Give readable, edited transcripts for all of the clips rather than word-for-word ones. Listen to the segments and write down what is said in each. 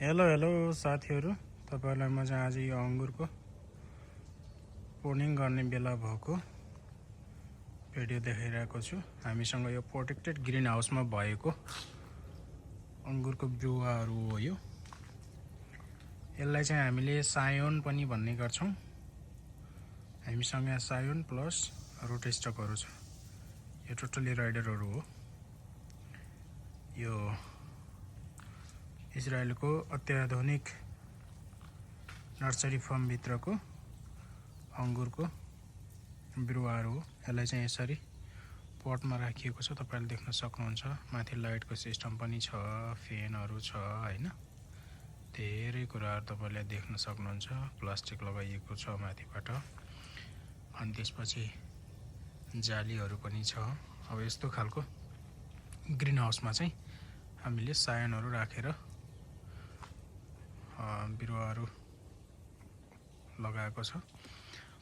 Hello साथीहरु, तपाईहरुलाई म चाहिँ आज यो अंगुरको प्रुनिङ गर्ने बेला भएको भिडियो देखाइरहेको छु। हामीसँग यो प्रोटेक्टेड ग्रीन हाउसमा भएको अंगुरको बिरुवाहरु हो। यो यसलाई चाहिँ हामीले सायोन पनि भन्ने गर्छौं। हामीसँग सायोन प्लस रुट स्टकहरु छ। यो टोटली राइडरहरु हो। यो इजरायलको अत्याधुनिक नर्सरी फार्म भित्रको अंगुरको बिरुवाहरु हो। यसलाई चाहिँ यसरी पटमा राखिएको छ, तपाईले देख्न सक्नुहुन्छ। माथि लाइटको सिस्टम पनि छ, फ्यानहरु छ हैन। धेरै कुराहरु तपाईले देख्न सक्नुहुन्छ। प्लास्टिक लगाइएको छ माथिबाट, अनि त्यसपछि जालीहरु पनि छ। अब यस्तो खालको ग्रीन हाउसमा चाहिँ हामीले सायोनहरु राखेर बिरुवाहरु लगाएको छ।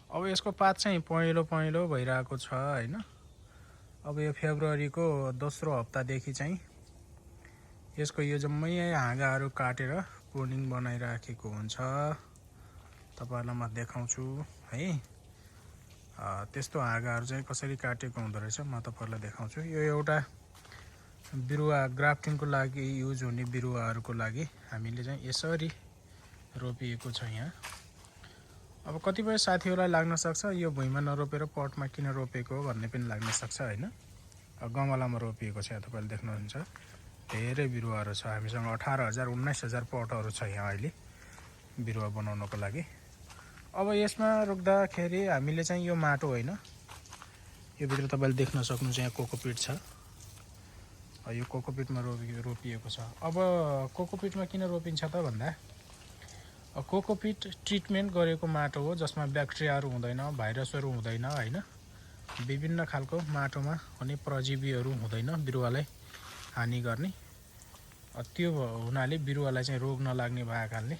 अब यसको पात चाहिँ पहेँलो भइरहेको छ हैन। अब यो फेब्रुअरीको दोस्रो हप्तादेखि चाहिँ यसको यो जम्मै हाँगाहरु काटेर प्रुनिङ बनाइराखेको हुन्छ। तपाईहरुलाई म देखाउँछु है। त्यस्तो हाँगाहरु चाहिँ कसरी काटेको हुँदो रहेछ म तपाईहरुलाई देखाउँछु। यो एउटा बिरुवा ग्राफ्टिङको लागि युज हुने बिरुवाहरुको लागि हामीले चाहिँ यसरी रोपिएको छ यहाँ। अब कतिपय साथीहरुलाई लाग्न सक्छ यो भुइँमा नरोपेर पटमा किन रोपेको हो भन्ने पनि लाग्न सक्छ हैन। गमलामा रोपिएको छ। तपाईले देख्नुहुन्छ धेरै बिरुवाहरु छ। हामीसँग 18,000 19,000 पटहरु छ यहाँ अहिले बिरुवा बनाउनको लागि। अब यसमा रोक्दाखेरि हामीले चाहिँ यो माटो हैन, यो भित्र तपाईले देख्न सक्नुहुन्छ यहाँ कोकोपिट छ। यो कोकोपिटमा रोपिएको छ। अब कोकोपिटमा किन रोपिन्छ त भन्दा कोकोपिट ट्रिटमेन्ट गरेको माटो हो, जसमा ब्याक्टेरियाहरु हुँदैन, भाइरसहरु हुँदैन हैन। विभिन्न खालको माटोमा हुने परजीवीहरु हुँदैन बिरुवालाई हानि गर्ने। त्यो हुनाले बिरुवालाई चाहिँ रोग नलाग्ने भएकाले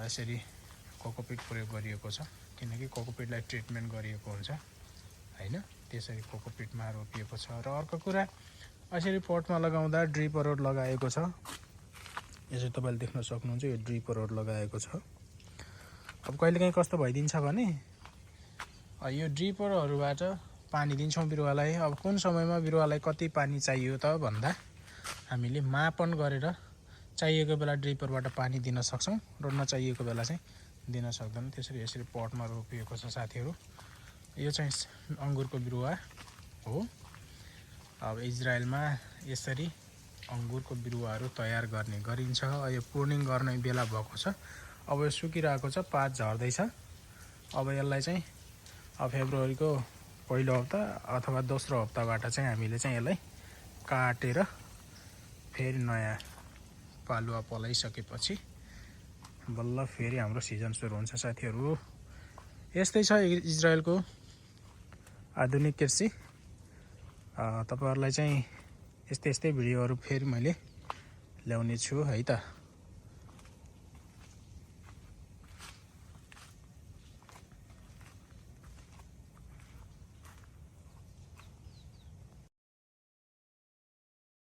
यसरी कोकोपिट प्रयोग गरिएको छ। किनकि कोकोपिटलाई ट्रिटमेन्ट गरिएको हुन्छ हैन। त्यसरी कोकोपिटमा रोपिएको छ। र अर्को कुरा, यसरी पटमा लगाउँदा ड्रिपरहरु लगाएको छ। यसरी तपाईले देख्न सक्नुहुन्छ यो ड्रिपरहरु लगाएको छ। अब कहिलेकाहीँ कस्तो भइदिन्छ भने यो ड्रिपरहरुबाट पानी दिन्छौं बिरुवालाई। अब कुन समयमा बिरुवालाई कति पानी चाहियो त भन्दा हामीले मापन गरेर चाहिएको बेला ड्रिपरबाट पानी दिन सक्छौं र नचाहिएको बेला चाहिँ दिन सक्दैनौं। त्यसरी यसरी पटमा रोपिएको छ साथीहरु। यो चाहिँ अंगुरको बिरुवा हो। अब इजरायलमा यसरी अंगुरको बिरुवाहरु तयार गर्ने गरिन्छ। यो प्रुनिङ गर्ने बेला भएको छ। अब यो सुकिरहेको छ, पात झर्दै छ। अब यसलाई चाहिँ फेब्रुअरीको पहिलो हप्ता अथवा दोस्रो हप्ताबाट चाहिँ हामीले चाहिँ यसलाई काटेर फेरि नयाँ पालुवा पलाइसकेपछि बल्ल फेरि हाम्रो सिजन सुरु हुन्छ साथीहरु। यस्तै छ इजरायलको आधुनिक कृषि। तपाईहरुलाई चाहिँ यस्तै भिडियोहरु फेरि मैले ल्याउने छु है त।